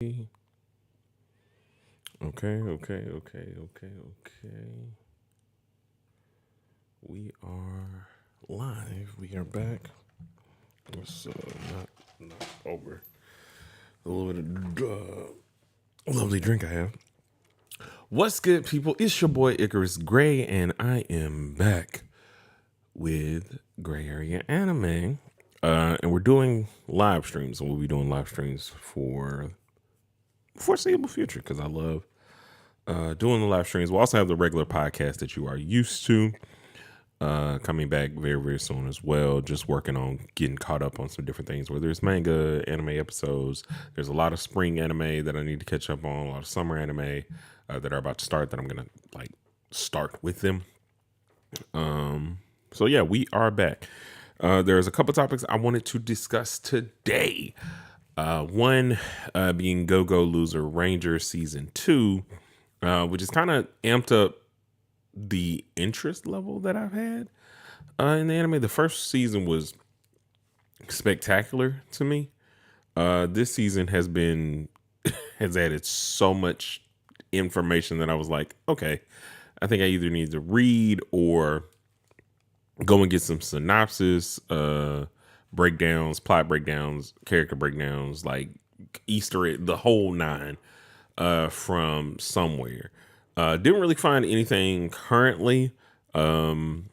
Okay, okay. We are live. We are back. Let's not over a little bit of lovely drink I have. What's good, people? It's your boy Icarus Gray, and I am back with Gray Area Anime. And we're doing live streams, and we'll be doing live streams for foreseeable future because I love doing the live streams. We'll also have the regular podcast that you are used to coming back very, very soon as well. Just working on getting caught up on some different things, whether it's manga, anime episodes. There's a lot of spring anime that I need to catch up on, a lot of summer anime that are about to start that I'm going to like start with them. So yeah, we are back. There's a couple topics I wanted to discuss today. One being Go Go Loser Ranger season 2, which is kind of amped up the interest level that I've had in the anime. The first season was spectacular to me. This season has added so much information that I was like, okay, I think I either need to read or go and get some synopsis, breakdowns, plot breakdowns, character breakdowns, like Easter egg, the whole nine, from somewhere. Didn't really find anything currently. I'm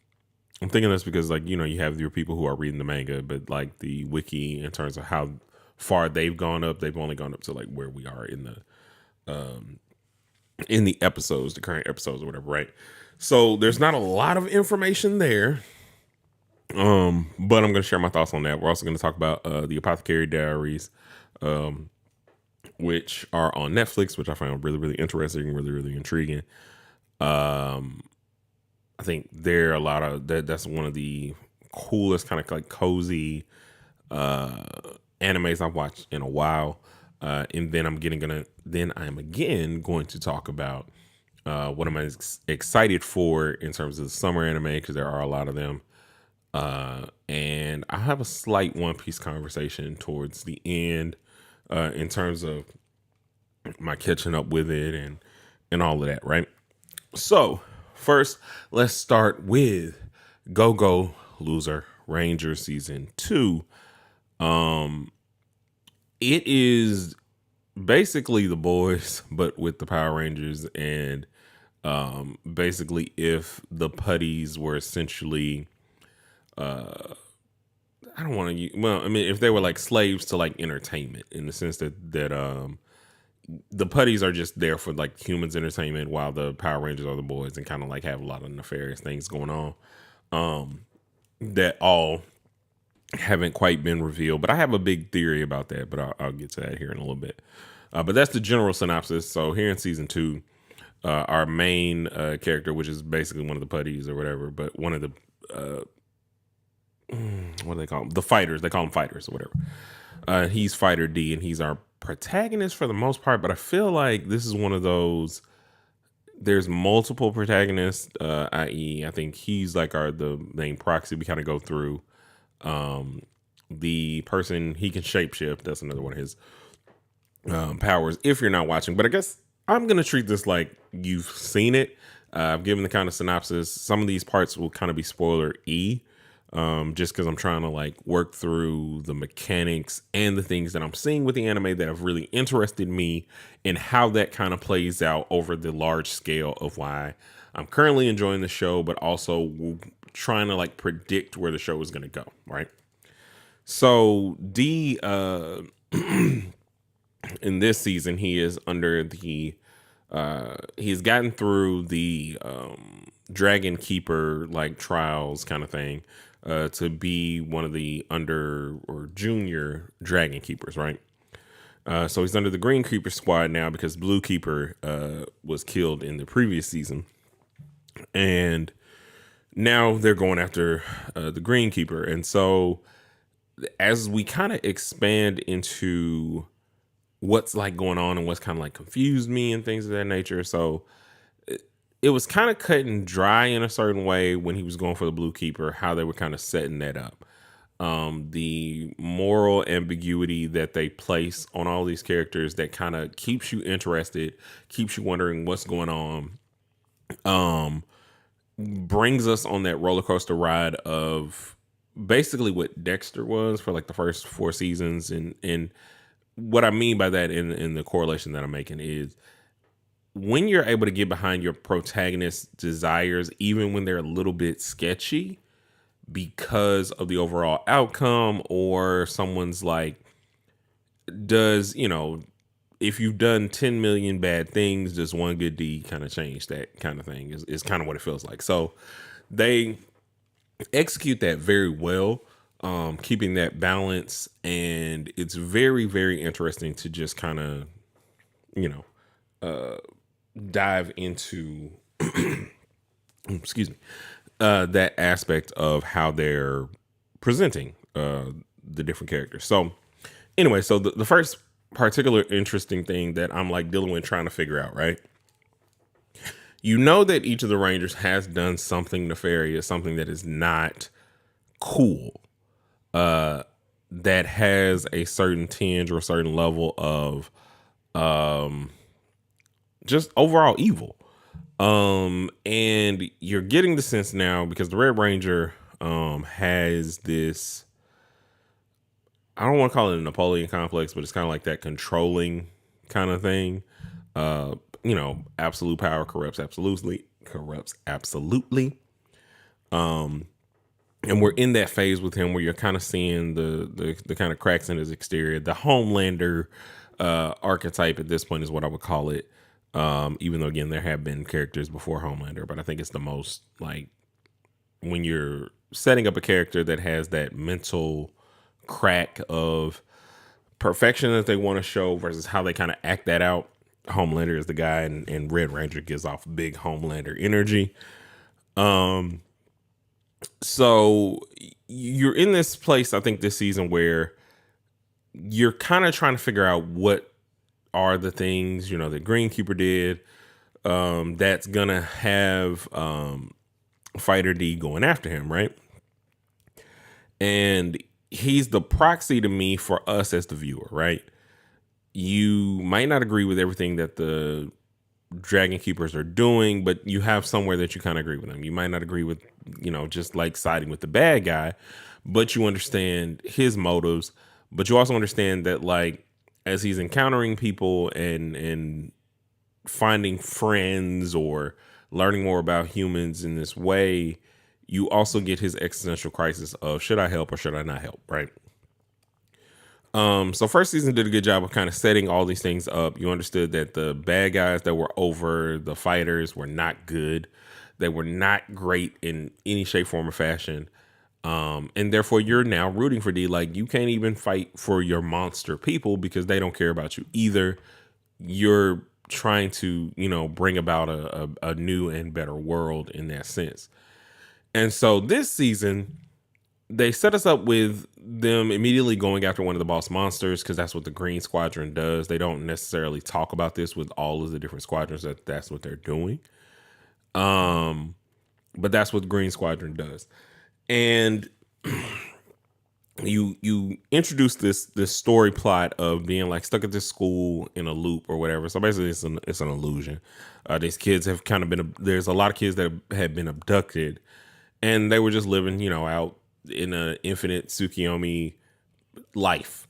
thinking that's because, like, you have your people who are reading the manga, but like the wiki in terms of how far they've gone up, they've only gone up to like where we are in the episodes, the current episodes or whatever, right? So there's not a lot of information there. But I'm going to share my thoughts on that. We're also going to talk about the Apothecary Diaries, which are on Netflix, which I found really, really interesting, really, really intriguing. I think they're a lot of that's one of the coolest kind of like cozy animes I've watched in a while. And then I'm again going to talk about what I'm excited for in terms of the summer anime, because there are a lot of them. And I have a slight One Piece conversation towards the end, in terms of my catching up with it and all of that, right? So first, let's start with Go Go Loser Ranger season 2. It is basically the boys, but with the Power Rangers, and basically if the putties were essentially I don't want to. Well, I mean, if they were like slaves to like entertainment, in the sense that the putties are just there for like humans' entertainment, while the Power Rangers are the boys, and kind of like have a lot of nefarious things going on. That all haven't quite been revealed, but I have a big theory about that. But I'll get to that here in a little bit. But that's the general synopsis. So here in season 2, our main character, which is basically one of the putties or whatever, but one of the what do they call them? The fighters. They call them fighters or whatever. He's Fighter D, and he's our protagonist for the most part. But I feel like this is one of those. There's multiple protagonists, i.e., I think he's like the main proxy. We kind of go through the person he can shapeshift. That's another one of his powers. If you're not watching, but I guess I'm gonna treat this like you've seen it. I've given the kind of synopsis. Some of these parts will kind of be spoiler just because I'm trying to like work through the mechanics and the things that I'm seeing with the anime that have really interested me, and how that kind of plays out over the large scale of why I'm currently enjoying the show, but also trying to like predict where the show is going to go. Right. So in this season, he is under the he's gotten through the Dragon Keeper like trials kind of thing, to be one of the under or junior Dragon Keepers, right? So he's under the Green Keeper squad now because Blue Keeper was killed in the previous season, and now they're going after the Green Keeper. And so as we kind of expand into what's like going on and what's kind of like confused me and things of that nature, so it was kind of cut and dry in a certain way when he was going for the Blue Keeper, how they were kind of setting that up. the moral ambiguity that they place on all these characters that kind of keeps you interested, keeps you wondering what's going on. Um, Brings us on that roller coaster ride of basically what Dexter was for like the first 4 seasons, and what I mean by that in the correlation that I'm making is when you're able to get behind your protagonist's desires, even when they're a little bit sketchy because of the overall outcome, or someone's like, does, if you've done 10 million bad things, does one good deed kind of change that kind of thing is kind of what it feels like. So they execute that very well, keeping that balance. And it's very, very interesting to just kind of, you know, dive into, excuse me, that aspect of how they're presenting the different characters. So anyway, so the first particular interesting thing that I'm like dealing with trying to figure out, right? You know that each of the Rangers has done something nefarious, something that is not cool, that has a certain tinge or a certain level of just overall evil. And you're getting the sense now because the Red Ranger has this, I don't want to call it a Napoleon complex, but it's kind of like that controlling kind of thing. Absolute power corrupts absolutely. And we're in that phase with him where you're kind of seeing the kind of cracks in his exterior. The Homelander archetype at this point is what I would call it. Even though again there have been characters before Homelander, but I think it's the most like when you're setting up a character that has that mental crack of perfection that they want to show versus how they kind of act that out. Homelander is the guy, and Red Ranger gives off big Homelander energy. So you're in this place, I think, this season where you're kind of trying to figure out what are the things, that Greenkeeper did, that's gonna have Fighter D going after him, right? And he's the proxy to me for us as the viewer, right? You might not agree with everything that the Dragon Keepers are doing, but you have somewhere that you kind of agree with them. You might not agree with, just like siding with the bad guy, but you understand his motives. But you also understand that, like, as he's encountering people and finding friends or learning more about humans in this way, you also get his existential crisis of should I help or should I not help, right? So first season did a good job of kind of setting all these things up. You understood that the bad guys that were over the fighters were not good. They were not great in any shape, form, or fashion. And therefore you're now rooting for D. Like, you can't even fight for your monster people because they don't care about you either. You're trying to, bring about a new and better world in that sense. And so this season, they set us up with them immediately going after one of the boss monsters because that's what the Green Squadron does. They don't necessarily talk about this with all of the different squadrons that's what they're doing. But that's what the Green Squadron does. And you introduce this story plot of being like stuck at this school in a loop or whatever. So basically it's an illusion. These kids have kind of there's a lot of kids that have been abducted and they were just living, out in an infinite Tsukiyomi life,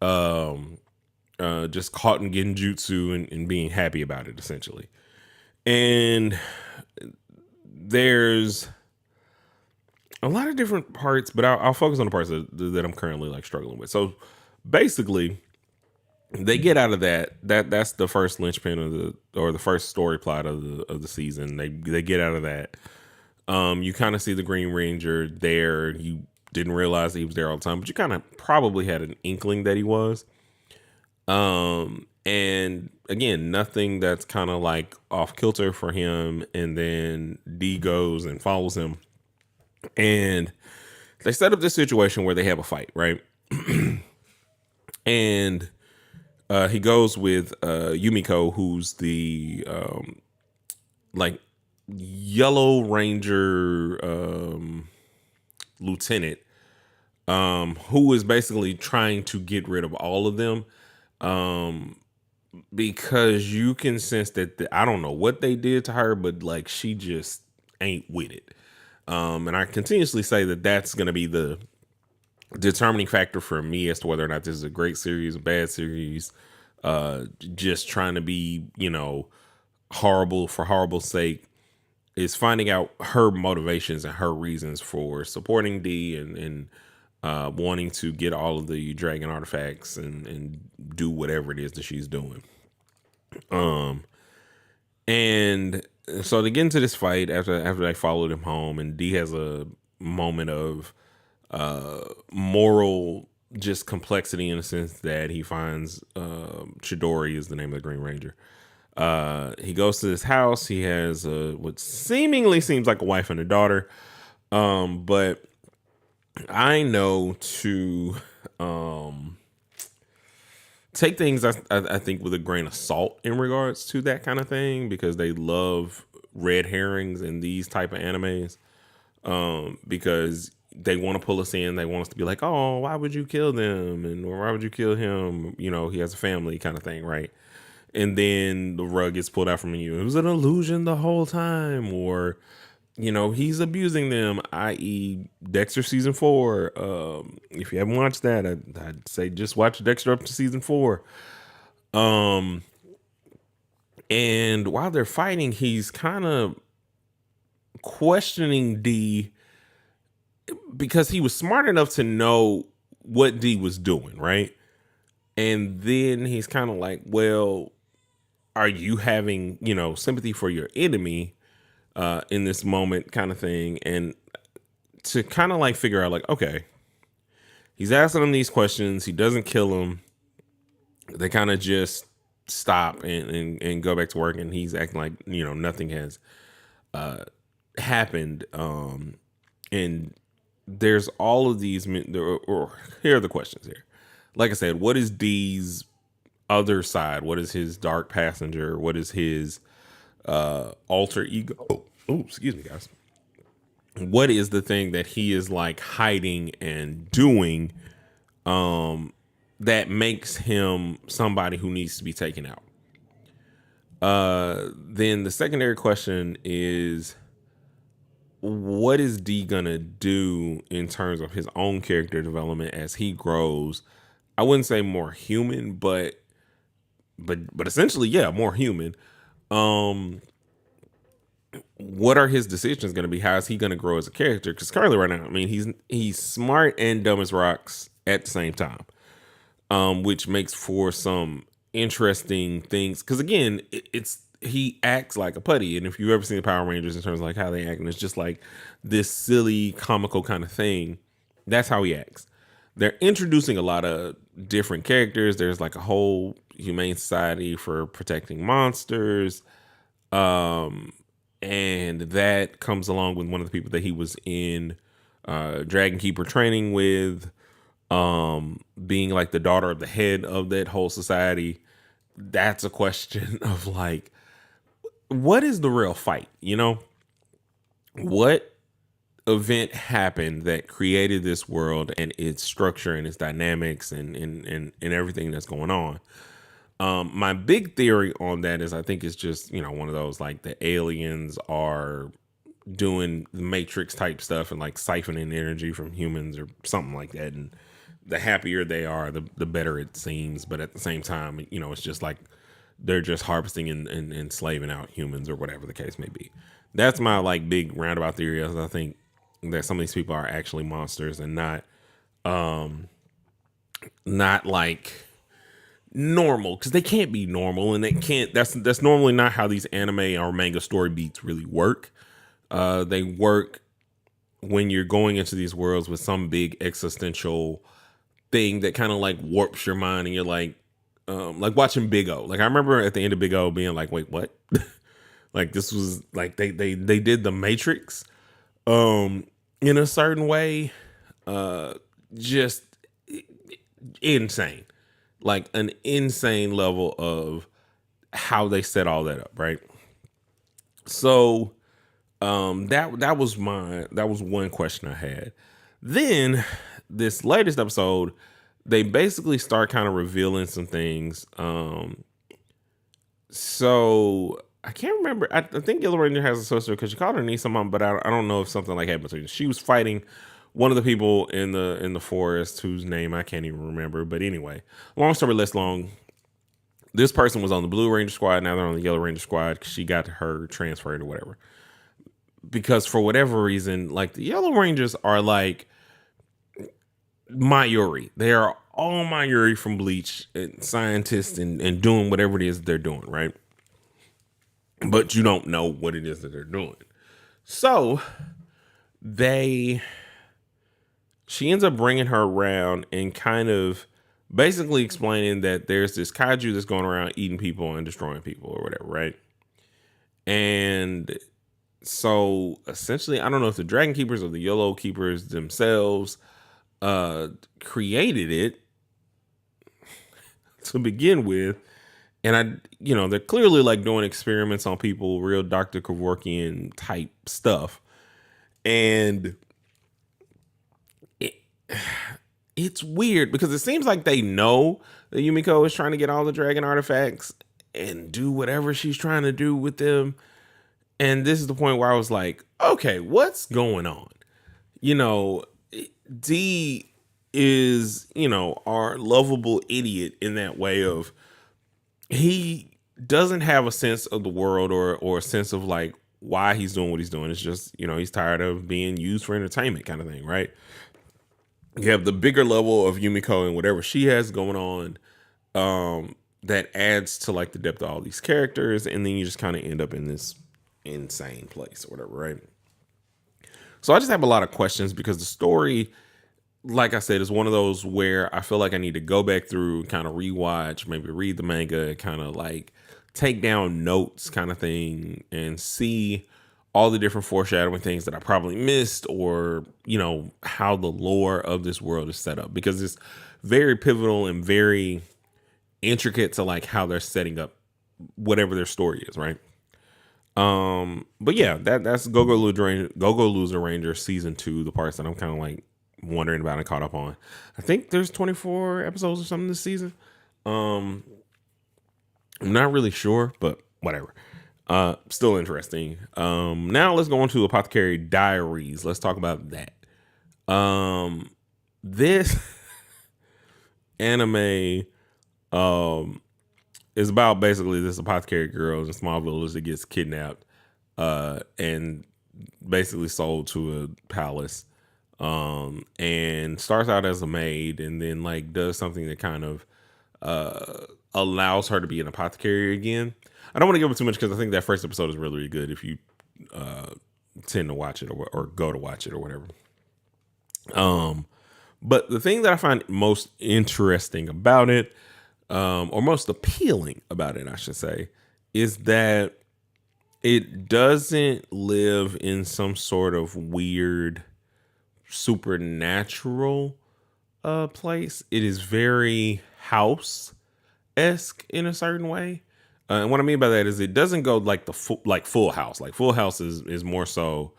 just caught in genjutsu and being happy about it, essentially. And there's a lot of different parts, but I'll focus on the parts that I'm currently like struggling with. So basically, they get out of that's the first linchpin or the first story plot of the season. They get out of that. You kind of see the Green Ranger there. You didn't realize he was there all the time, but you kind of probably had an inkling that he was. And again, nothing that's kind of like off kilter for him. And then D goes and follows him. And they set up this situation where they have a fight, right? And he goes with Yumiko, who's the like Yellow Ranger lieutenant who is basically trying to get rid of all of them. Um, because you can sense that I don't know what they did to her, but like she just ain't with it. And I continuously say that that's going to be the determining factor for me as to whether or not this is a great series, a bad series, just trying to be, horrible for horrible's sake, is finding out her motivations and her reasons for supporting D and wanting to get all of the dragon artifacts and do whatever it is that she's doing. And so they get into this fight after they followed him home, and D has a moment of moral just complexity in the sense that he finds Chidori is the name of the Green Ranger. He goes to this house. He has what seemingly seems like a wife and a daughter, but I know to take things I think with a grain of salt in regards to that kind of thing, because they love red herrings in these type of animes, because they want to pull us in. They want us to be like, oh, why would you kill them? And or why would you kill him? He has a family kind of thing, right? And then the rug gets pulled out from you. It was an illusion the whole time, or he's abusing them, i.e. Dexter season 4. If you haven't watched that, I'd say just watch Dexter up to season 4. And while they're fighting, he's kind of questioning D, because he was smart enough to know what D was doing, right? And then he's kind of like, well, are you having, sympathy for your enemy in this moment kind of thing? And to kind of like figure out like, okay, he's asking him these questions. He doesn't kill him. They kind of just stop and go back to work. And he's acting like, nothing has happened. And there's all of these, or here are the questions here. Like I said, what is D's other side? What is his dark passenger? What is his alter ego? Oh, excuse me, guys. What is the thing that he is like hiding and doing that makes him somebody who needs to be taken out? Then the secondary question is, what is D gonna do in terms of his own character development as he grows? I wouldn't say more human, but essentially, yeah, more human. What are his decisions going to be? How is he going to grow as a character? Because currently, right now, I mean, he's smart and dumb as rocks at the same time, which makes for some interesting things. Because again, he acts like a putty, and if you've ever seen the Power Rangers in terms of like how they act, and it's just like this silly, comical kind of thing. That's how he acts. They're introducing a lot of different characters. There's like a whole humane society for protecting monsters. And that comes along with one of the people that he was in Dragon Keeper training with, being like the daughter of the head of that whole society. That's a question of like, what is the real fight? What event happened that created this world and its structure and its dynamics and everything that's going on? My big theory on that is I think it's just, one of those like the aliens are doing the Matrix type stuff and like siphoning energy from humans or something like that. And the happier they are, the better it seems. But at the same time, it's just like they're just harvesting and enslaving out humans or whatever the case may be. That's my like big roundabout theory. Is I think that some of these people are actually monsters and not like normal, because they can't be normal, and they can't. That's normally not how these anime or manga story beats really work. They work when you're going into these worlds with some big existential thing that kind of like warps your mind, and you're like watching Big O. Like I remember at the end of Big O being like, wait, what? Like this was like they did the Matrix in a certain way, just insane, like an insane level of how they set all that up, right? So that was one question I had. Then this latest episode, they basically start kind of revealing some things. So I can't remember. I think Yellow Ranger has a sister because she called her niece something, but I don't know if something like happened to her. She was fighting one of the people in the forest whose name I can't even remember. But anyway, long story less long. This person was on the Blue Ranger squad. Now they're on the Yellow Ranger squad because she got her transferred or whatever. Because for whatever reason, like the Yellow Rangers are like Mayuri. They are all Mayuri from Bleach, and scientists and doing whatever it is that they're doing, right? But you don't know what it is that they're doing. So she ends up bringing her around and kind of basically explaining that there's this kaiju that's going around eating people and destroying people or whatever, right? And so essentially, I don't know if the Dragon Keepers or the Yellow Keepers themselves created it to begin with. And they're clearly like doing experiments on people, real Dr. Kevorkian type stuff. And it's weird because it seems like they know that Yumiko is trying to get all the dragon artifacts and do whatever she's trying to do with them. And this is the point where I was like, okay, what's going on? D is, our lovable idiot in that way of he doesn't have a sense of the world or a sense of like why he's doing what he's doing. It's just, he's tired of being used for entertainment kind of thing, right? You have the bigger level of Yumiko and whatever she has going on that adds to like the depth of all these characters. And then you just kind of end up in this insane place or whatever, right? So I just have a lot of questions because the story, like I said, is one of those where I feel like I need to go back through, kind of rewatch, maybe read the manga, kind of like take down notes kind of thing and see all the different foreshadowing things that I probably missed or, how the lore of this world is set up because it's very pivotal and very intricate to like how they're setting up whatever their story is, right? But yeah, that's Go-Go Loser Ranger season 2, the parts that I'm kind of like wondering about and caught up on. I think there's 24 episodes or something this season. I'm not really sure, but whatever. Still interesting. Now let's go on to Apothecary Diaries. Let's talk about that. This anime is about basically this apothecary girl in a small village that gets kidnapped and basically sold to a palace. And starts out as a maid and then like does something that kind of allows her to be an apothecary again. I don't want to give it too much because I think that first episode is really, really good if you tend to watch it or go to watch it or whatever. But the thing that I find most interesting about it, or most appealing about it, I should say, is that it doesn't live in some sort of weird supernatural place. It is very house-esque in a certain way. And what I mean by that is it doesn't go like Full House. Like Full House is more so,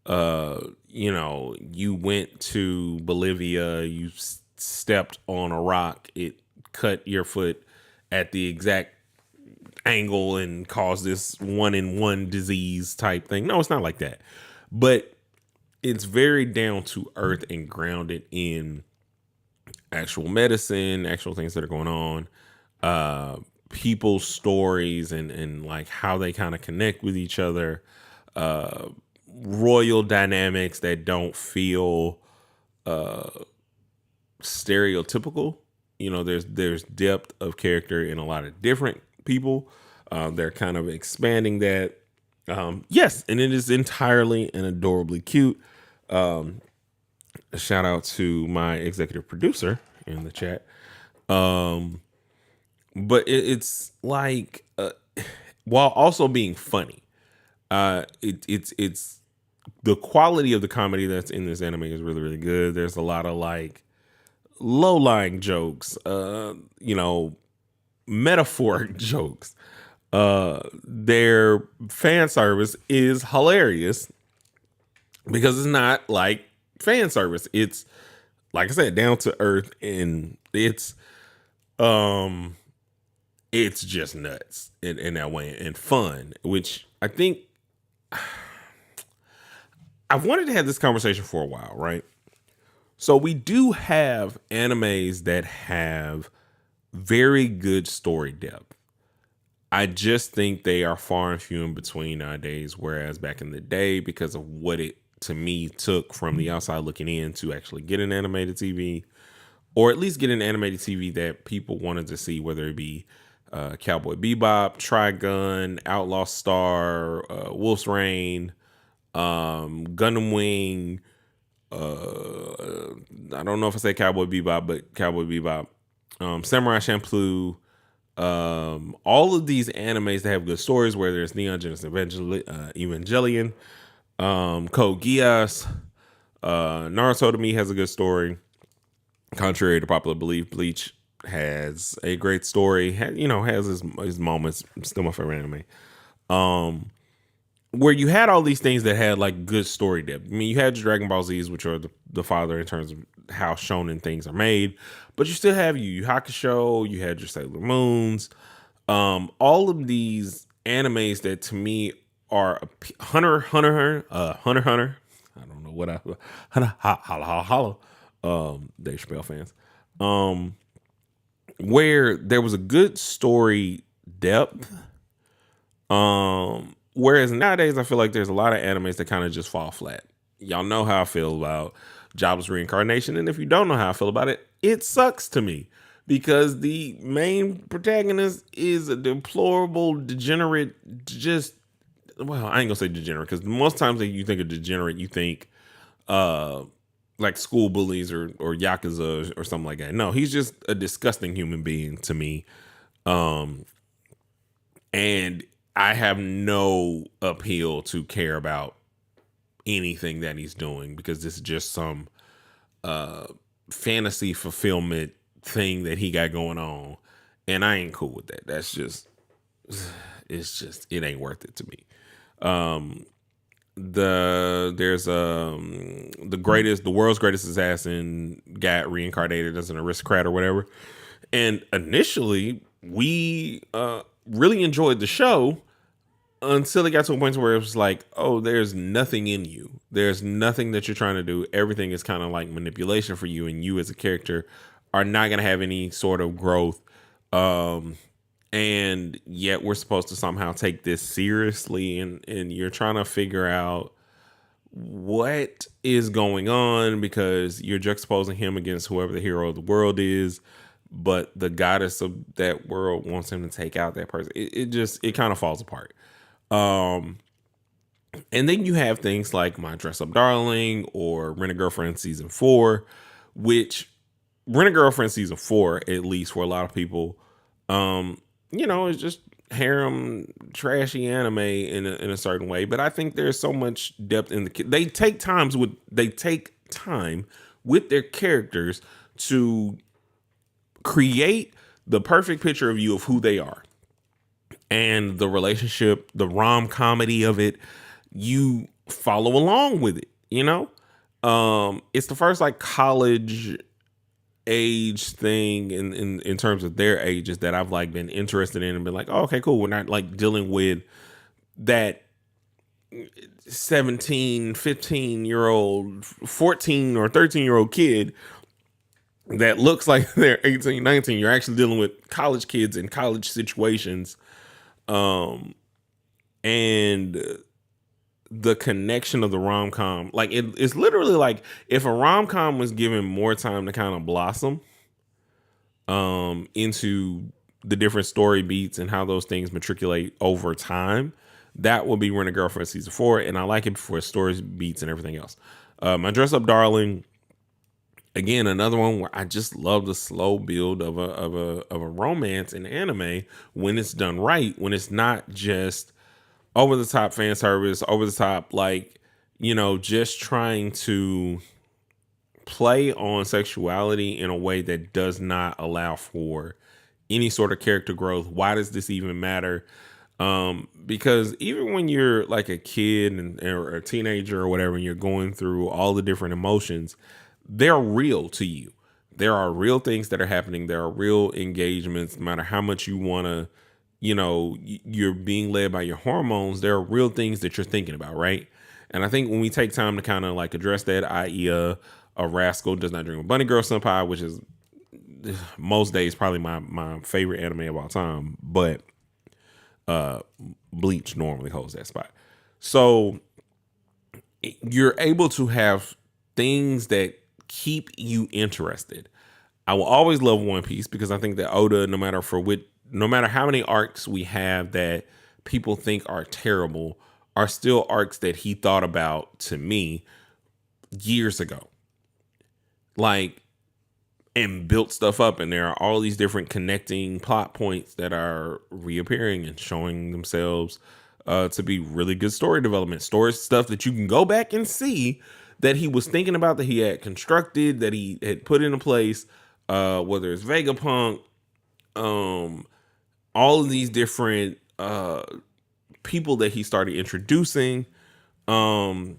you went to Bolivia, you stepped on a rock, it cut your foot at the exact angle and caused this 1-in-1 disease type thing. No, it's not like that. But it's very down to earth and grounded in actual medicine, actual things that are going on, people's stories and like how they kind of connect with each other, royal dynamics that don't feel stereotypical. There's depth of character in a lot of different people. They're kind of expanding that. Yes, and it is entirely and adorably cute. A shout out to my executive producer in the chat. But it's like, while also being funny, it's the quality of the comedy that's in this anime is really, really good. There's a lot of like low-lying jokes, metaphoric jokes. Their fan service is hilarious because it's not like fan service. It's like I said, down to earth, and it's just nuts in that way and fun, which I think I've wanted to have this conversation for a while, right? So we do have animes that have very good story depth. I just think they are far and few in between nowadays, whereas back in the day, because of what it to me took from the outside looking in to actually get an animated TV, or at least get an animated TV that people wanted to see, whether it be Cowboy Bebop, Trigun, Outlaw Star, Wolf's Rain, Gundam Wing. I don't know if I say Cowboy Bebop, but Cowboy Bebop, Samurai Champloo, all of these animes that have good stories, whether it's Neon Genesis Evangelion, Code Geass, Naruto to me has a good story. Contrary to popular belief, Bleach has a great story. Has his moments. Still my favorite anime. Where you had all these things that had like good story depth. I mean, you had your Dragon Ball Z's, which are the father in terms of how shonen things are made, but you still have Yu Yu Hakusho. You had your Sailor Moons. All of these animes that to me are Hunter. I don't know what Holla. Dave Chappelle fans. Where there was a good story depth. Whereas nowadays I feel like there's a lot of animes that kind of just fall flat. Y'all know how I feel about Jobless Reincarnation, and if you don't know how I feel about it, it sucks to me because the main protagonist is a deplorable degenerate. I ain't gonna say degenerate because most times that you think of degenerate, you think like school bullies or yakuza or something like that. No, he's just a disgusting human being to me. And I have no appeal to care about anything that he's doing because this is just some fantasy fulfillment thing that he got going on, and I ain't cool with that. It ain't worth it to me. The world's greatest assassin got reincarnated as an aristocrat or whatever, and initially we really enjoyed the show until it got to a point where it was like, oh, there's nothing in you. There's nothing that you're trying to do. Everything is kind of like manipulation for you, and you as a character are not going to have any sort of growth. And yet we're supposed to somehow take this seriously, and you're trying to figure out what is going on because you're juxtaposing him against whoever the hero of the world is, but the goddess of that world wants him to take out that person. It kind of falls apart. And then you have things like My Dress Up Darling or Rent a Girlfriend season 4, which Rent a Girlfriend season 4, at least for a lot of people, is just harem trashy anime in a certain way. But I think there's so much depth in they take time with their characters to create the perfect picture of you of who they are. And the relationship, the rom-comedy of it, you follow along with it, It's the first like college age thing in terms of their ages that I've like been interested in and been like, oh, okay, cool. We're not like dealing with that 17, 15-year-old, 14 or 13-year-old kid that looks like they're 18, 19. You're actually dealing with college kids in college situations. And the connection of the rom-com, like it's literally like if a rom-com was given more time to kind of blossom into the different story beats and how those things matriculate over time, that will be Rent a Girlfriend season 4. And I like it for story beats and everything else. My Dress Up Darling, again, another one where I just love the slow build of a romance in anime when it's done right, when it's not just over the top fan service, over the top, like, just trying to play on sexuality in a way that does not allow for any sort of character growth. Why does this even matter? Because even when you're like a kid or a teenager or whatever, and you're going through all the different emotions, they're real to you. There are real things that are happening. There are real engagements. No matter how much you want to, you're being led by your hormones. There are real things that you're thinking about, right? And I think when we take time to kind of like address that, i.e., a rascal does not dream of Bunny Girl Senpai, which is most days probably my favorite anime of all time, but Bleach normally holds that spot. So you're able to have things that keep you interested. I will always love One Piece because I think that Oda, no matter how many arcs we have that people think are terrible, are still arcs that he thought about, to me, years ago. Like, and built stuff up, and there are all these different connecting plot points that are reappearing and showing themselves to be really good story development, story stuff that you can go back and see that he was thinking about, that he had constructed, that he had put into place, whether it's Vegapunk, all of these different people that he started introducing, Doflamingo,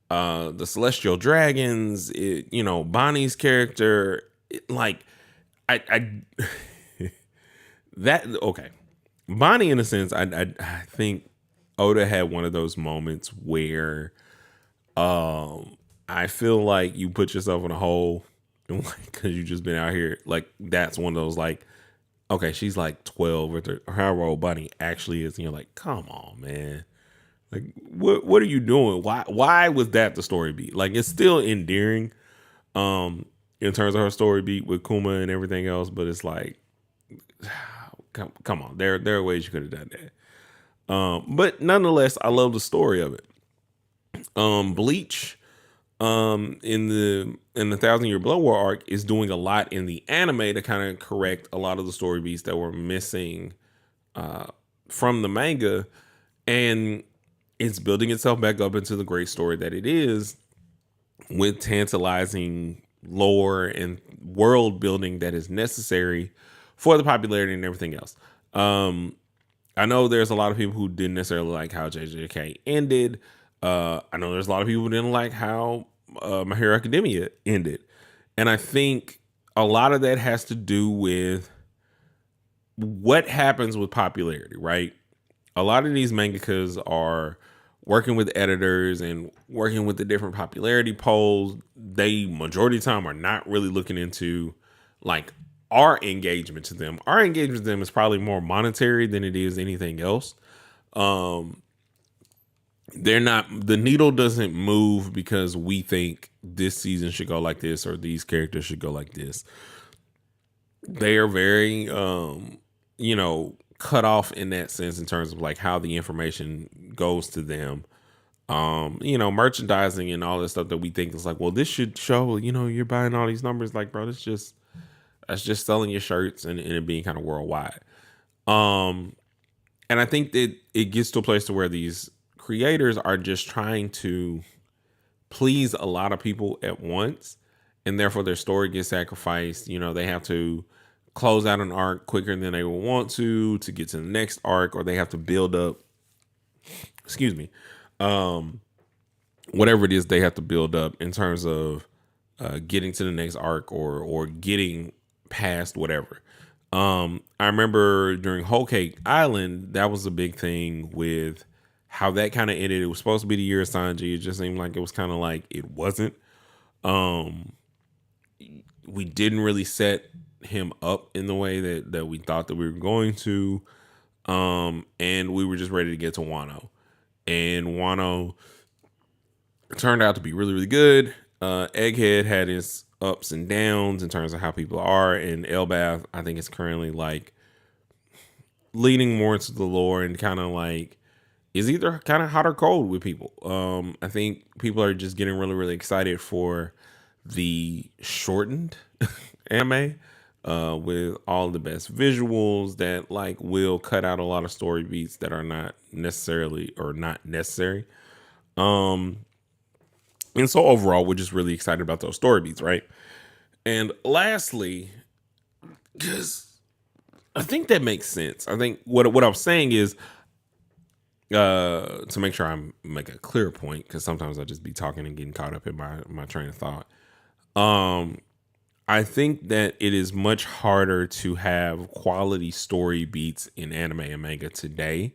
the Celestial Dragons, Bonnie's character, I that okay. Bonnie, in a sense, I think Oda had one of those moments where I feel like you put yourself in a hole because you just been out here. Like, that's one of those, like, okay, she's like 12 or however old Bonnie actually is, and you're like, come on, man. Like, what are you doing? Why was that the story beat? Like, it's still endearing in terms of her story beat with Kuma and everything else, but it's like, come on. There are ways you could have done that. But nonetheless, I love the story of it. Bleach, in the Thousand Year Blood War arc, is doing a lot in the anime to kind of correct a lot of the story beats that were missing from the manga, and it's building itself back up into the great story that it is, with tantalizing lore and world building that is necessary for the popularity and everything else. I know there's a lot of people who didn't necessarily like how JJK ended. I know there's a lot of people who didn't like how My Hero Academia ended. And I think a lot of that has to do with what happens with popularity, right? A lot of these mangakas are working with editors and working with the different popularity polls. They, majority of the time, are not really looking into, like, our engagement to them. Our engagement to them is probably more monetary than it is anything else. The needle doesn't move because we think this season should go like this or these characters should go like this. They are very, cut off in that sense in terms of like how the information goes to them. Merchandising and all this stuff that we think is like, well, this should show, you're buying all these numbers. Like, bro, that's just selling your shirts and it being kind of worldwide. And I think that it gets to a place to where these creators are just trying to please a lot of people at once, and therefore their story gets sacrificed. They have to close out an arc quicker than they would want to get to the next arc, or they have to build up, whatever it is they have to build up in terms of getting to the next arc or getting past whatever. I remember during Whole Cake Island, that was a big thing with how that kind of ended. It was supposed to be the year of Sanji. It just seemed like it was kind of like it wasn't. We didn't really set him up in the way that we thought that we were going to. And we were just ready to get to Wano. And Wano turned out to be really, really good. Egghead had his ups and downs in terms of how people are, and Elbath, I think, is currently like leaning more into the lore and kind of like is either kind of hot or cold with people. I think people are just getting really, really excited for the shortened anime with all the best visuals that like will cut out a lot of story beats that are not necessary. And so overall, we're just really excited about those story beats, right? And lastly, because I think that makes sense. I think what I'm saying is to make sure I make a clear point, because sometimes I just be talking and getting caught up in my train of thought. Um, I think that it is much harder to have quality story beats in anime and manga today,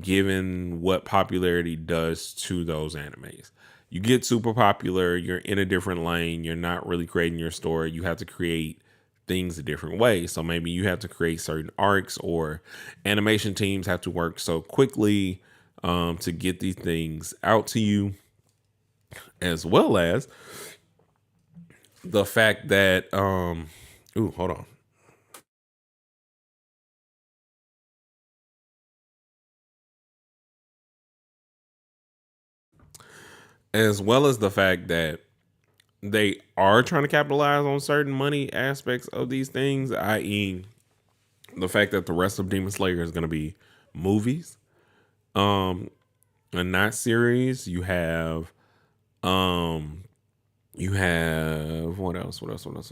given what popularity does to those animes. You get super popular, you're in a different lane, you're not really creating your story. You have to create things a different way. So maybe you have to create certain arcs, or animation teams have to work so quickly to get these things out to you, as well as the fact that, ooh, hold on. As well as the fact that they are trying to capitalize on certain money aspects of these things, i.e., the fact that the rest of Demon Slayer is going to be movies, um, and not series. Um, you have what else? What else? What else?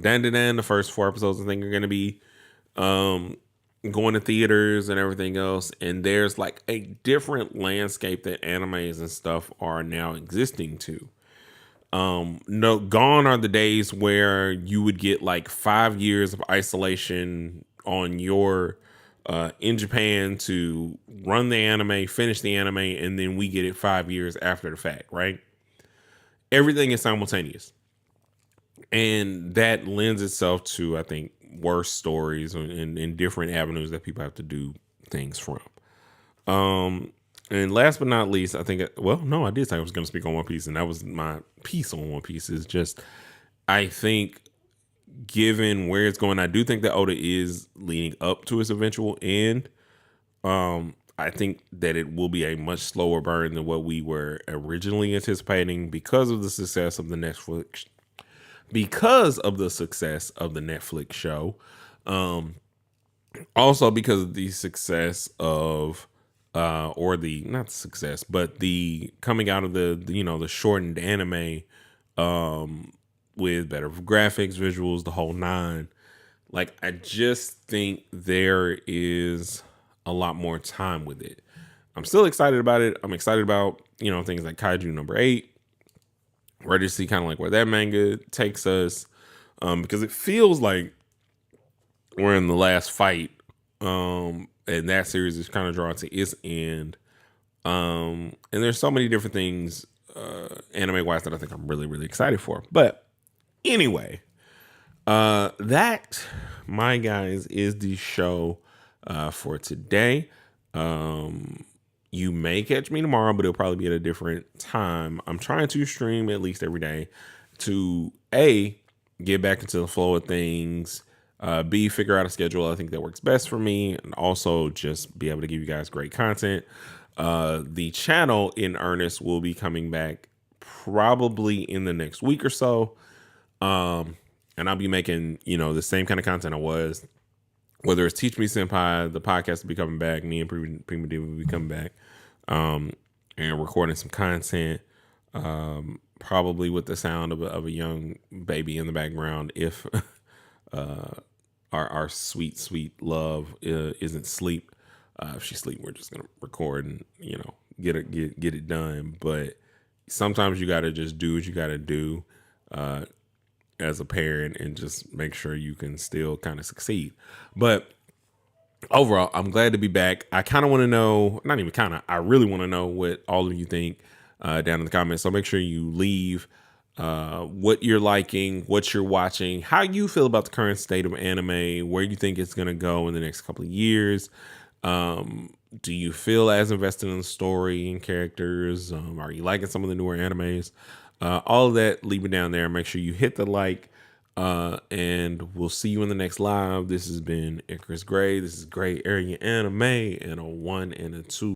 Dan Dan Dan. The first 4 episodes, I think, are going to be um going to theaters and everything else. And there's like a different landscape that animes and stuff are now existing to. No, gone are the days where you would get like 5 years of isolation on your in Japan to run the anime, finish the anime, and then we get it 5 years after the fact, right? Everything is simultaneous. And that lends itself to, I think, worse stories and different avenues that people have to do things from. And last but not least, I think, well, no, I did say I was going to speak on One Piece, and that was my piece on One Piece. Is just, I think, given where it's going, I do think that Oda is leading up to its eventual end. I think that it will be a much slower burn than what we were originally anticipating, because of the success of the Netflix show. Also because of the success of or the not success, but the coming out of the shortened anime, with better graphics, visuals, the whole nine. Like, I just think there is a lot more time with it. I'm still excited about it. I'm excited about, things like Kaiju number 8. Ready to see kind of like where that manga takes us. Because it feels like we're in the last fight. And that series is kind of drawn to its end. And there's so many different things, anime wise, that I think I'm really, really excited for. But anyway, that, my guys, is the show for today. You may catch me tomorrow, but it'll probably be at a different time. I'm trying to stream at least every day to get back into the flow of things, B, figure out a schedule I think that works best for me, and also just be able to give you guys great content. The channel in earnest will be coming back probably in the next week or so. And I'll be making, the same kind of content I was, whether it's Teach Me Senpai, the podcast will be coming back, me and Prima D will be coming back, and recording some content, probably with the sound of a young baby in the background, if our sweet love isn't asleep. If she's asleep, we're just gonna record and get it done. But sometimes you gotta just do what you gotta do as a parent, and just make sure you can still kind of succeed. But overall, I'm glad to be back. I kind of want to know, not even kind of, I really want to know what all of you think down in the comments. So make sure you leave what you're liking, what you're watching, how you feel about the current state of anime, where you think it's going to go in the next couple of years. Do you feel as invested in the story and characters? Are you liking some of the newer animes? All of that, leave it down there. Make sure you hit the like, and we'll see you in the next live. This has been Icarus Gray. This is Gray Area Anime, and a 1 and a 2.